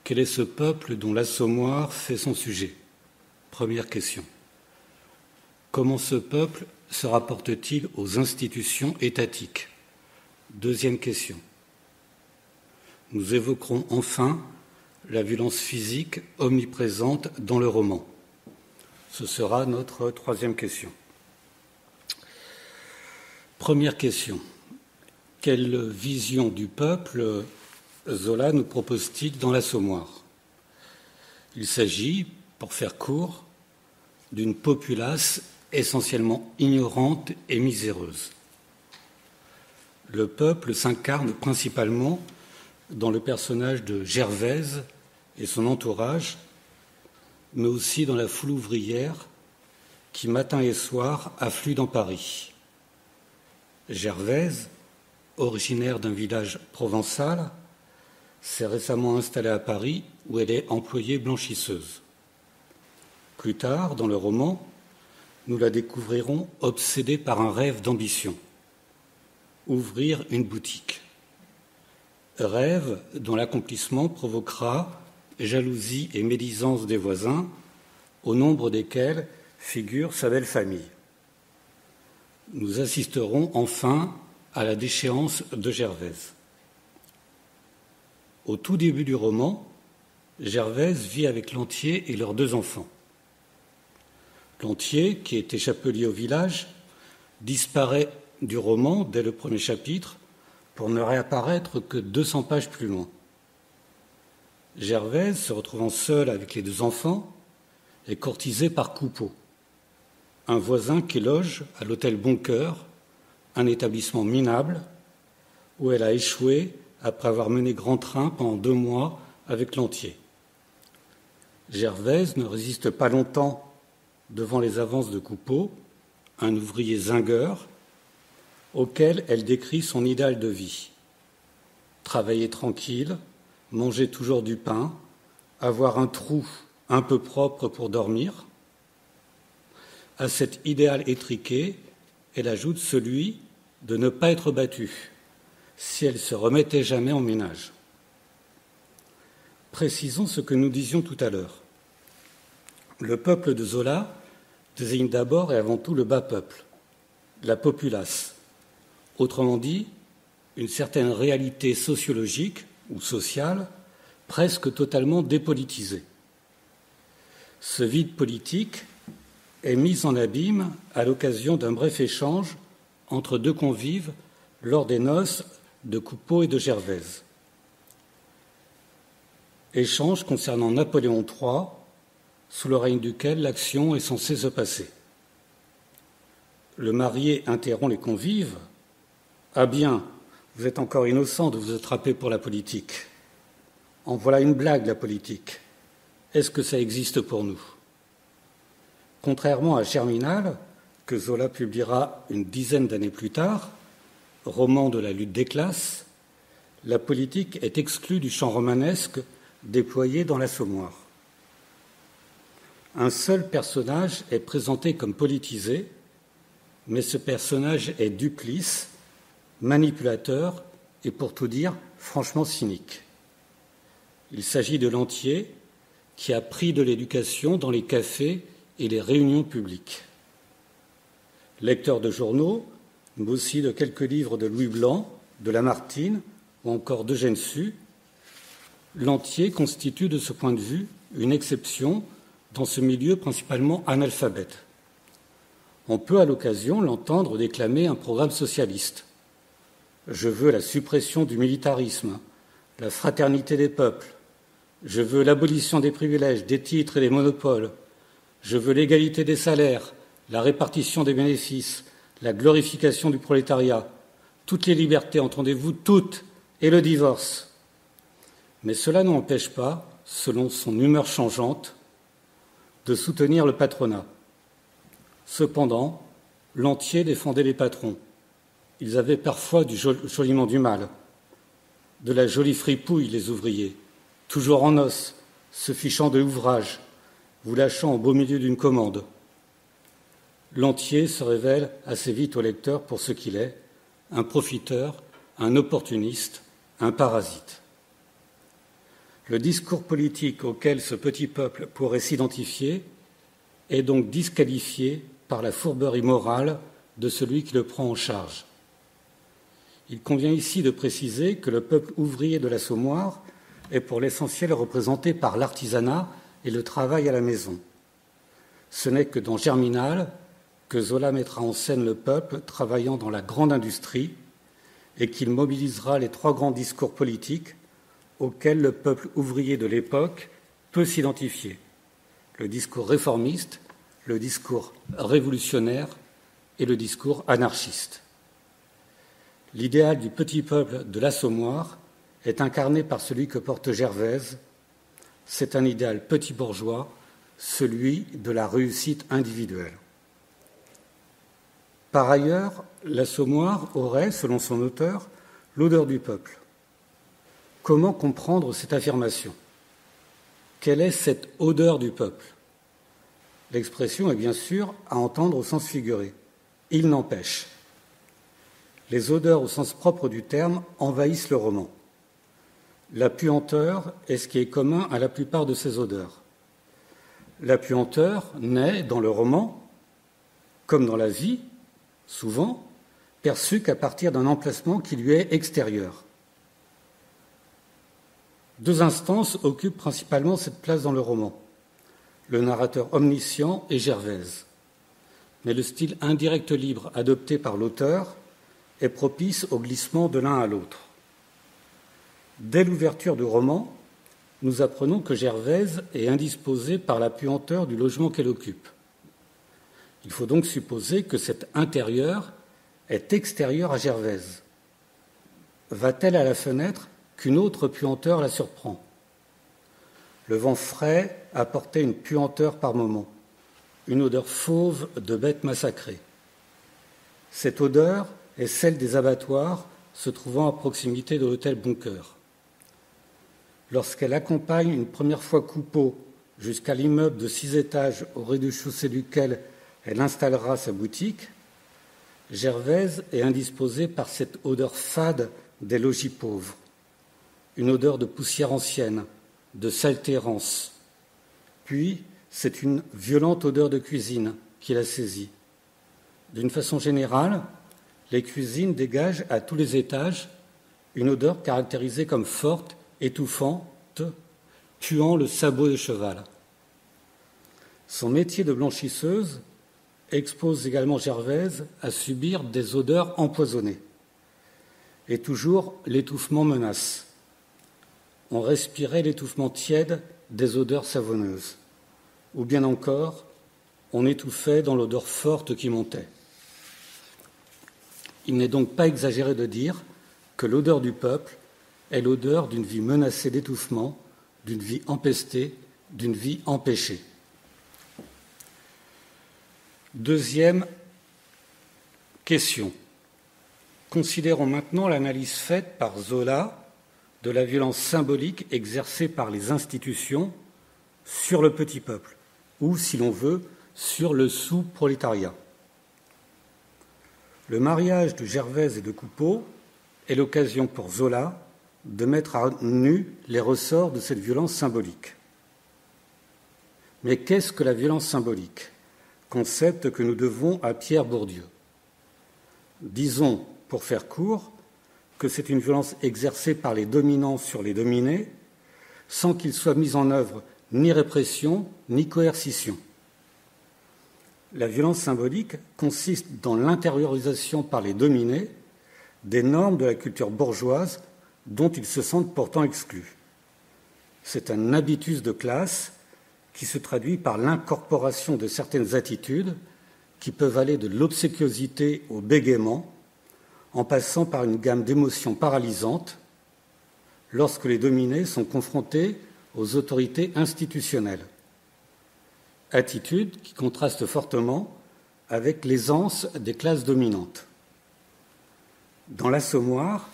Quel est ce peuple dont l'Assommoir fait son sujet? Première question. Comment ce peuple se rapporte-t-il aux institutions étatiques? Deuxième question. Nous évoquerons enfin la violence physique omniprésente dans le roman. Ce sera notre troisième question. Première question. Quelle vision du peuple Zola nous propose-t-il dans l'Assommoir? Il s'agit, pour faire court, d'une populace essentiellement ignorante et miséreuse. Le peuple s'incarne principalement dans le personnage de Gervaise et son entourage, mais aussi dans la foule ouvrière qui, matin et soir, afflue dans Paris. Gervaise, originaire d'un village provençal, s'est récemment installée à Paris où elle est employée blanchisseuse. Plus tard, dans le roman, nous la découvrirons obsédée par un rêve d'ambition, ouvrir une boutique. Rêve dont l'accomplissement provoquera jalousie et médisance des voisins, au nombre desquels figure sa belle famille. Nous assisterons enfin à la déchéance de Gervaise. Au tout début du roman, Gervaise vit avec Lantier et leurs 2 enfants. Lantier, qui était chapelier au village, disparaît du roman dès le premier chapitre pour ne réapparaître que 200 pages plus loin. Gervaise, se retrouvant seule avec les 2 enfants, est courtisée par Coupeau, un voisin qui loge à l'hôtel Boncoeur, un établissement minable où elle a échoué après avoir mené grand train pendant 2 mois avec Lantier. Gervaise ne résiste pas longtemps devant les avances de Coupeau, un ouvrier zingueur, auquel elle décrit son idéal de vie. Travailler tranquille, manger toujours du pain, avoir un trou un peu propre pour dormir. À cet idéal étriqué, elle ajoute celui de ne pas être battue si elle se remettait jamais en ménage. Précisons ce que nous disions tout à l'heure. Le peuple de Zola désigne d'abord et avant tout le bas peuple, la populace, autrement dit, une certaine réalité sociologique ou sociale presque totalement dépolitisée. Ce vide politique est mis en abîme à l'occasion d'un bref échange entre 2 convives lors des noces de Coupeau et de Gervaise. Échange concernant Napoléon III, sous le règne duquel l'action est censée se passer. Le marié interrompt les convives. « Ah bien, vous êtes encore innocent de vous attraper pour la politique. En voilà une blague, la politique. Est-ce que ça existe pour nous ?» Contrairement à Germinal, que Zola publiera une dizaine d'années plus tard, roman de la lutte des classes, la politique est exclue du champ romanesque déployé dans l'Assommoir. Un seul personnage est présenté comme politisé, mais ce personnage est duplice, manipulateur et, pour tout dire, franchement cynique. Il s'agit de Lantier, qui a pris de l'éducation dans les cafés et les réunions publiques. Lecteur de journaux, mais aussi de quelques livres de Louis Blanc, de Lamartine ou encore d'Eugène Sue, Lantier constitue de ce point de vue une exception dans ce milieu principalement analphabète. On peut à l'occasion l'entendre déclamer un programme socialiste. Je veux la suppression du militarisme, la fraternité des peuples. Je veux l'abolition des privilèges, des titres et des monopoles. Je veux l'égalité des salaires, la répartition des bénéfices, la glorification du prolétariat, toutes les libertés, entendez-vous, toutes, et le divorce. Mais cela n'empêche pas, selon son humeur changeante, de soutenir le patronat. Cependant, Lantier défendait les patrons. Ils avaient parfois joliment du mal. De la jolie fripouille, les ouvriers, toujours en os, se fichant de l'ouvrage, vous lâchant au beau milieu d'une commande. Lantier se révèle assez vite au lecteur pour ce qu'il est, un profiteur, un opportuniste, un parasite. Le discours politique auquel ce petit peuple pourrait s'identifier est donc disqualifié par la fourberie morale de celui qui le prend en charge. Il convient ici de préciser que le peuple ouvrier de l'Assommoir est pour l'essentiel représenté par l'artisanat et le travail à la maison. Ce n'est que dans Germinal que Zola mettra en scène le peuple travaillant dans la grande industrie et qu'il mobilisera les trois grands discours politiques auxquels le peuple ouvrier de l'époque peut s'identifier. Le discours réformiste, le discours révolutionnaire et le discours anarchiste. L'idéal du petit peuple de l'Assommoir est incarné par celui que porte Gervaise. C'est un idéal petit bourgeois, celui de la réussite individuelle. Par ailleurs, l'Assommoir aurait, selon son auteur, l'odeur du peuple. Comment comprendre cette affirmation? Quelle est cette odeur du peuple? L'expression est bien sûr à entendre au sens figuré. Il n'empêche. Les odeurs au sens propre du terme envahissent le roman. La puanteur est ce qui est commun à la plupart de ces odeurs. La puanteur n'est, dans le roman, comme dans la vie, souvent, perçue qu'à partir d'un emplacement qui lui est extérieur. Deux instances occupent principalement cette place dans le roman, le narrateur omniscient et Gervaise. Mais le style indirect libre adopté par l'auteur est propice au glissement de l'un à l'autre. Dès l'ouverture du roman, nous apprenons que Gervaise est indisposée par la puanteur du logement qu'elle occupe. Il faut donc supposer que cet intérieur est extérieur à Gervaise. Va-t-elle à la fenêtre qu'une autre puanteur la surprend? Le vent frais apportait une puanteur par moment, une odeur fauve de bêtes massacrées. Cette odeur est celle des abattoirs se trouvant à proximité de l'hôtel Boncoeur. Lorsqu'elle accompagne une première fois Coupeau jusqu'à l'immeuble de 6 étages au rez-de-chaussée duquel elle installera sa boutique, Gervaise est indisposée par cette odeur fade des logis pauvres, une odeur de poussière ancienne, de saleté rance. Puis, c'est une violente odeur de cuisine qui la saisit. D'une façon générale, les cuisines dégagent à tous les étages une odeur caractérisée comme forte, étouffante, tuant le sabot de cheval. Son métier de blanchisseuse expose également Gervaise à subir des odeurs empoisonnées. Et toujours, l'étouffement menace. On respirait l'étouffement tiède des odeurs savonneuses. Ou bien encore, on étouffait dans l'odeur forte qui montait. Il n'est donc pas exagéré de dire que l'odeur du peuple est l'odeur d'une vie menacée d'étouffement, d'une vie empestée, d'une vie empêchée. Deuxième question. Considérons maintenant l'analyse faite par Zola de la violence symbolique exercée par les institutions sur le petit peuple, ou, si l'on veut, sur le sous-prolétariat. Le mariage de Gervaise et de Coupeau est l'occasion pour Zola de mettre à nu les ressorts de cette violence symbolique. Mais qu'est-ce que la violence symbolique? Concept que nous devons à Pierre Bourdieu. Disons, pour faire court, que c'est une violence exercée par les dominants sur les dominés, sans qu'il soit mis en œuvre ni répression ni coercition. La violence symbolique consiste dans l'intériorisation par les dominés des normes de la culture bourgeoise dont ils se sentent pourtant exclus. C'est un habitus de classe qui se traduit par l'incorporation de certaines attitudes qui peuvent aller de l'obséquiosité au bégaiement, en passant par une gamme d'émotions paralysantes lorsque les dominés sont confrontés aux autorités institutionnelles. Attitude qui contraste fortement avec l'aisance des classes dominantes. Dans l'Assommoir,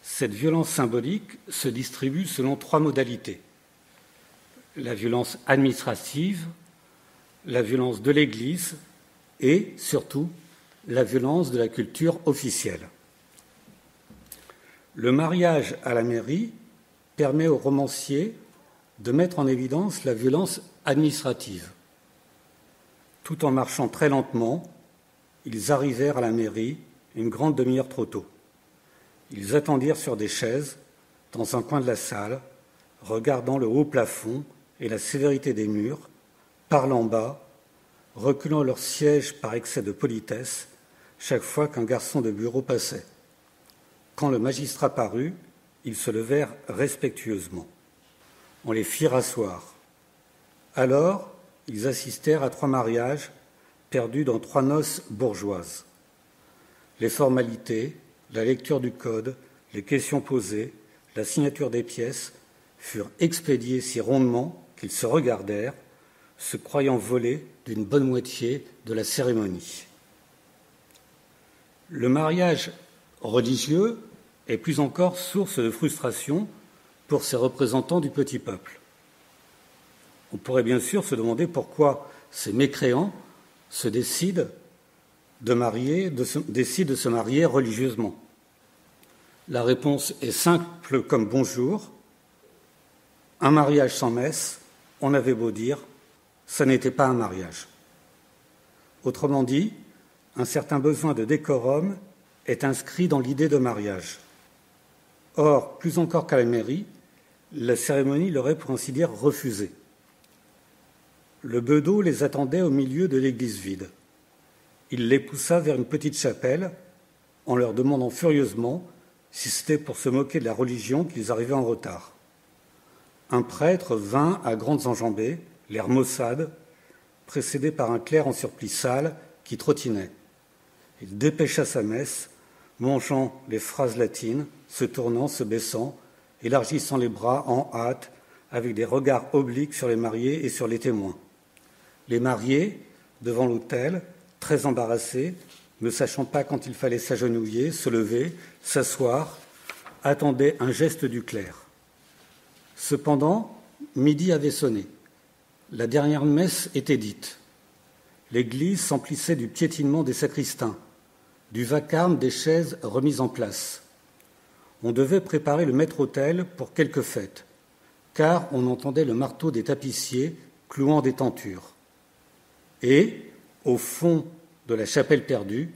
cette violence symbolique se distribue selon 3 modalités. La violence administrative, la violence de l'Église et, surtout, la violence de la culture officielle. Le mariage à la mairie permet aux romanciers de mettre en évidence la violence administrative. Tout en marchant très lentement, ils arrivèrent à la mairie une grande demi-heure trop tôt. Ils attendirent sur des chaises, dans un coin de la salle, regardant le haut plafond et la sévérité des murs, parlant bas, reculant leur siège par excès de politesse chaque fois qu'un garçon de bureau passait. Quand le magistrat parut, ils se levèrent respectueusement. On les fit rasseoir. Alors, ils assistèrent à 3 mariages perdus dans 3 noces bourgeoises. Les formalités, la lecture du code, les questions posées, la signature des pièces furent expédiées si rondement qu'ils se regardèrent, se croyant volés d'une bonne moitié de la cérémonie. Le mariage religieux est plus encore source de frustration pour ces représentants du petit peuple. On pourrait bien sûr se demander pourquoi ces mécréants décident de se marier religieusement. La réponse est simple comme bonjour. Un mariage sans messe, on avait beau dire, ça n'était pas un mariage. Autrement dit, un certain besoin de décorum est inscrit dans l'idée de mariage. Or, plus encore qu'à la mairie, la cérémonie leur est pour ainsi dire refusée. Le bedeau les attendait au milieu de l'église vide. Il les poussa vers une petite chapelle en leur demandant furieusement si c'était pour se moquer de la religion qu'ils arrivaient en retard. Un prêtre vint à grandes enjambées, l'air maussade, précédé par un clerc en surplis sale qui trottinait. Il dépêcha sa messe, mangeant les phrases latines, se tournant, se baissant, élargissant les bras en hâte, avec des regards obliques sur les mariés et sur les témoins. Les mariés, devant l'autel, très embarrassés, ne sachant pas quand il fallait s'agenouiller, se lever, s'asseoir, attendaient un geste du clerc. Cependant, midi avait sonné. La dernière messe était dite. L'église s'emplissait du piétinement des sacristains, du vacarme des chaises remises en place. On devait préparer le maître-autel pour quelque fête, car on entendait le marteau des tapissiers clouant des tentures. Et, au fond de la chapelle perdue,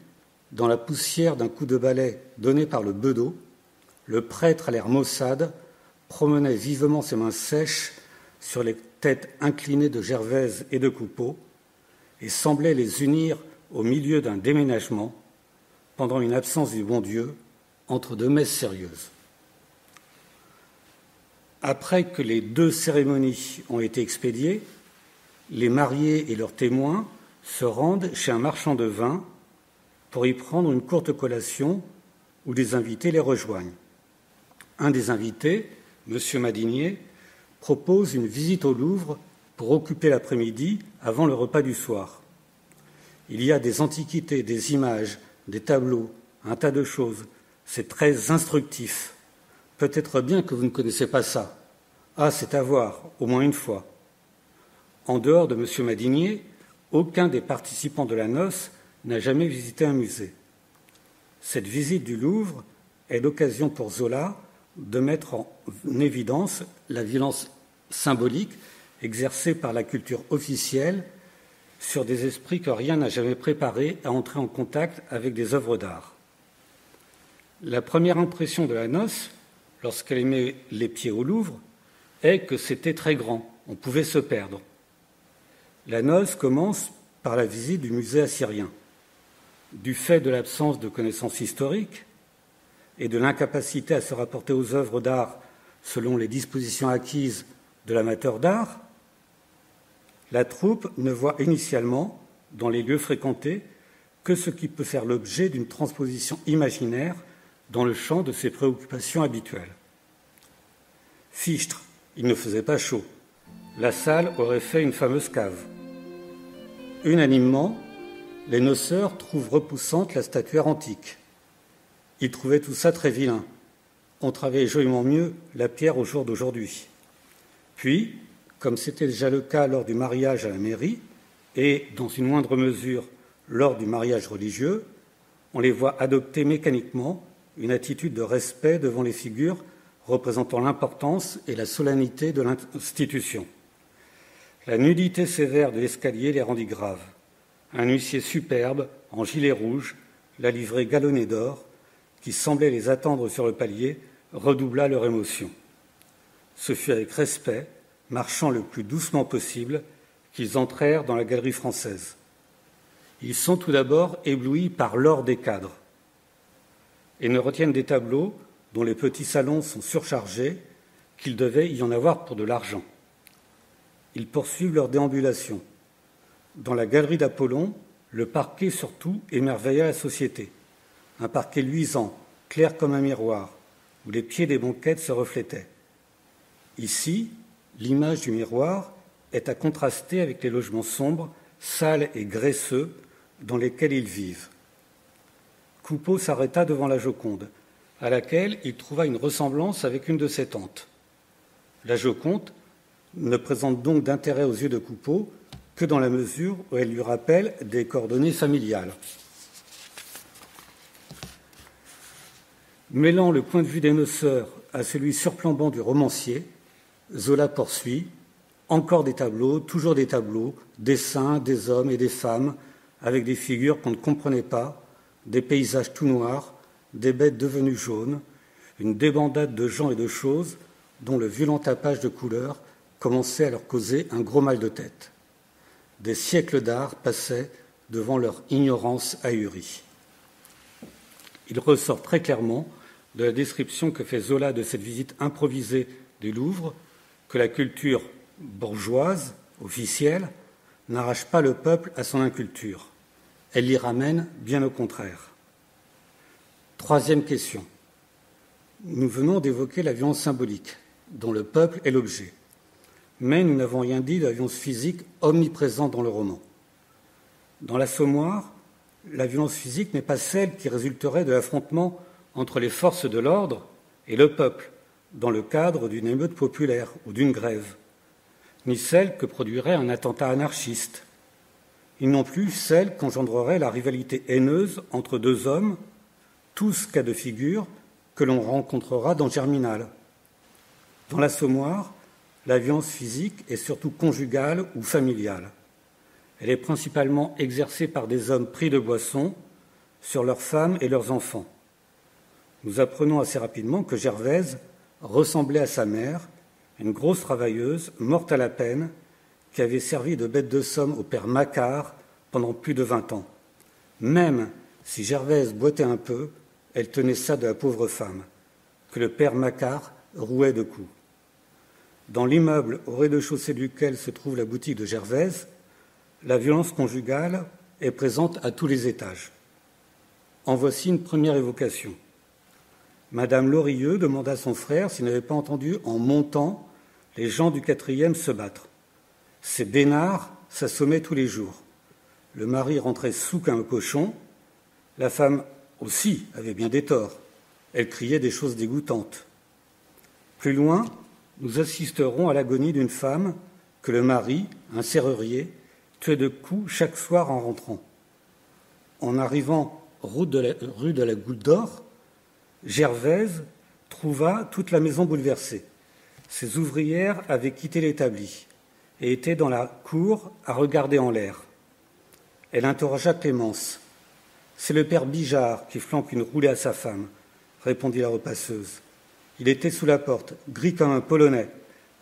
dans la poussière d'un coup de balai donné par le bedeau, le prêtre à l'air maussade promenait vivement ses mains sèches sur les têtes inclinées de Gervaise et de Coupeau et semblait les unir au milieu d'un déménagement pendant une absence du bon Dieu entre 2 messes sérieuses. Après que les 2 cérémonies ont été expédiées, les mariés et leurs témoins se rendent chez un marchand de vin pour y prendre une courte collation où des invités les rejoignent. Un des invités, M. Madinier, propose une visite au Louvre pour occuper l'après-midi avant le repas du soir. Il y a des antiquités, des images, des tableaux, un tas de choses. C'est très instructif. Peut-être bien que vous ne connaissez pas ça. Ah, c'est à voir, au moins une fois. En dehors de M. Madinier, aucun des participants de la noce n'a jamais visité un musée. Cette visite du Louvre est l'occasion pour Zola de mettre en évidence la violence symbolique exercée par la culture officielle sur des esprits que rien n'a jamais préparés à entrer en contact avec des œuvres d'art. La première impression de la noce, lorsqu'elle met les pieds au Louvre, est que c'était très grand, on pouvait se perdre. La noce commence par la visite du musée assyrien. Du fait de l'absence de connaissances historiques et de l'incapacité à se rapporter aux œuvres d'art selon les dispositions acquises de l'amateur d'art, la troupe ne voit initialement, dans les lieux fréquentés, que ce qui peut faire l'objet d'une transposition imaginaire dans le champ de ses préoccupations habituelles. Fichtre, il ne faisait pas chaud. La salle aurait fait une fameuse cave. Unanimement, les noceurs trouvent repoussante la statuaire antique. Ils trouvaient tout ça très vilain. On travaillait joliment mieux la pierre au jour d'aujourd'hui. Puis, comme c'était déjà le cas lors du mariage à la mairie, et dans une moindre mesure lors du mariage religieux, on les voit adopter mécaniquement une attitude de respect devant les figures représentant l'importance et la solennité de l'institution. La nudité sévère de l'escalier les rendit graves. Un huissier superbe, en gilet rouge, la livrée galonnée d'or, qui semblait les attendre sur le palier, redoubla leur émotion. Ce fut avec respect, marchant le plus doucement possible, qu'ils entrèrent dans la galerie française. Ils sont tout d'abord éblouis par l'or des cadres et ne retiennent des tableaux dont les petits salons sont surchargés qu'il devait y en avoir pour de l'argent. Ils poursuivent leur déambulation. Dans la galerie d'Apollon, le parquet surtout émerveilla la société. Un parquet luisant, clair comme un miroir, où les pieds des banquettes se reflétaient. Ici, l'image du miroir est à contraster avec les logements sombres, sales et graisseux dans lesquels ils vivent. Coupeau s'arrêta devant la Joconde, à laquelle il trouva une ressemblance avec une de ses tantes. La Joconde ne présente donc d'intérêt aux yeux de Coupeau que dans la mesure où elle lui rappelle des coordonnées familiales. Mêlant le point de vue des noceurs à celui surplombant du romancier, Zola poursuit « Encore des tableaux, toujours des tableaux, des saints, des hommes et des femmes, avec des figures qu'on ne comprenait pas, des paysages tout noirs, des bêtes devenues jaunes, une débandade de gens et de choses dont le violent tapage de couleurs commençait à leur causer un gros mal de tête. Des siècles d'art passaient devant leur ignorance ahurie. » Il ressort très clairement de la description que fait Zola de cette visite improvisée du Louvre que la culture bourgeoise, officielle, n'arrache pas le peuple à son inculture. Elle l'y ramène bien au contraire. Troisième question. Nous venons d'évoquer la violence symbolique, dont le peuple est l'objet. Mais nous n'avons rien dit de la violence physique omniprésente dans le roman. Dans l'Assommoir, la violence physique n'est pas celle qui résulterait de l'affrontement entre les forces de l'ordre et le peuple, dans le cadre d'une émeute populaire ou d'une grève, ni celle que produirait un attentat anarchiste, ni non plus celle qu'engendrerait la rivalité haineuse entre deux hommes, tous cas de figure que l'on rencontrera dans Germinal. Dans l'Assommoir, la violence physique est surtout conjugale ou familiale. Elle est principalement exercée par des hommes pris de boisson sur leurs femmes et leurs enfants. Nous apprenons assez rapidement que Gervaise ressemblait à sa mère, une grosse travailleuse morte à la peine, qui avait servi de bête de somme au père Macquart pendant plus de 20 ans. Même si Gervaise boitait un peu, elle tenait ça de la pauvre femme, que le père Macquart rouait de coups. Dans l'immeuble au rez-de-chaussée duquel se trouve la boutique de Gervaise, la violence conjugale est présente à tous les étages. En voici une première évocation. Madame Lorilleux demanda à son frère s'il n'avait pas entendu, en montant, les gens du 4e se battre. Ces bénards s'assommaient tous les jours. Le mari rentrait soûl qu'un cochon. La femme aussi avait bien des torts. Elle criait des choses dégoûtantes. Plus loin, nous assisterons à l'agonie d'une femme que le mari, un serrurier, tuait de coups chaque soir en rentrant. En arrivant rue de la Goutte d'Or, Gervaise trouva toute la maison bouleversée. Ses ouvrières avaient quitté l'établi et étaient dans la cour à regarder en l'air. Elle interrogea Clémence. « C'est le père Bijard qui flanque une roulée à sa femme, » répondit la repasseuse. Il était sous la porte, gris comme un Polonais,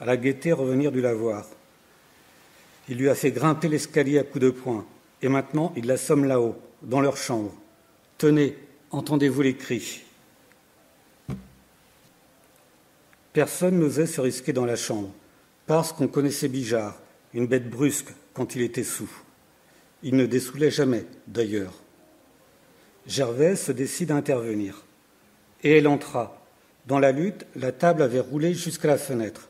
à la gaieté revenir du lavoir. Il lui a fait grimper l'escalier à coups de poing, et maintenant il l'assomme là-haut, dans leur chambre. « Tenez, entendez-vous les cris ?» Personne n'osait se risquer dans la chambre, parce qu'on connaissait Bijard, une bête brusque quand il était saoul. Il ne dessoulait jamais, d'ailleurs. Gervaise se décide à intervenir. Et elle entra. Dans la lutte, la table avait roulé jusqu'à la fenêtre.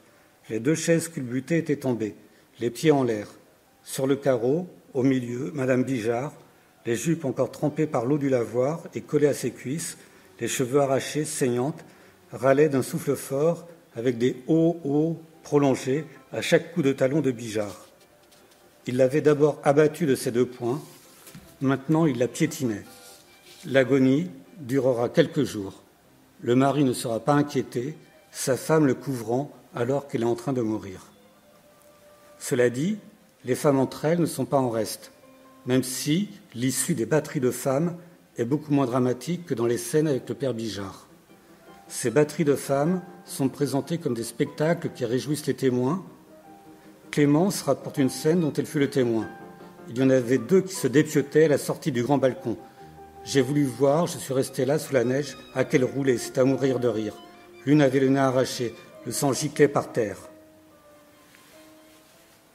Les 2 chaises culbutées étaient tombées, les pieds en l'air. Sur le carreau, au milieu, Madame Bijard, les jupes encore trempées par l'eau du lavoir et collées à ses cuisses, les cheveux arrachés, saignantes, râlait d'un souffle fort avec des « oh » prolongés à chaque coup de talon de Bijard. Il l'avait d'abord abattue de ses 2 poings, maintenant il la piétinait. L'agonie durera quelques jours. Le mari ne sera pas inquiété, sa femme le couvrant alors qu'elle est en train de mourir. Cela dit, les femmes entre elles ne sont pas en reste, même si l'issue des batteries de femmes est beaucoup moins dramatique que dans les scènes avec le père Bijard. Ces batteries de femmes sont présentées comme des spectacles qui réjouissent les témoins. Clémence rapporte une scène dont elle fut le témoin. Il y en avait 2 qui se dépiotaient à la sortie du grand balcon. J'ai voulu voir, je suis resté là sous la neige, à qu'elle roulait, c'est à mourir de rire. L'une avait le nez arraché, le sang giclait par terre.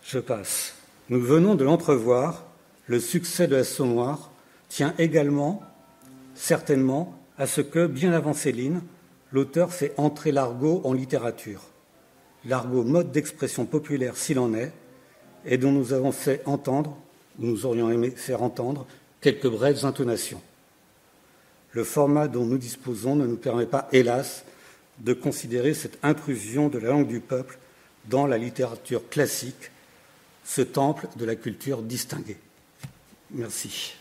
Je passe. Nous venons de l'entrevoir, le succès de l'Assommoir tient également, certainement, à ce que, bien avant Céline, l'auteur fait entrer l'argot en littérature. L'argot, mode d'expression populaire s'il en est, et dont nous avons fait entendre, nous aurions aimé faire entendre, quelques brèves intonations. Le format dont nous disposons ne nous permet pas, hélas, de considérer cette intrusion de la langue du peuple dans la littérature classique, ce temple de la culture distinguée. Merci.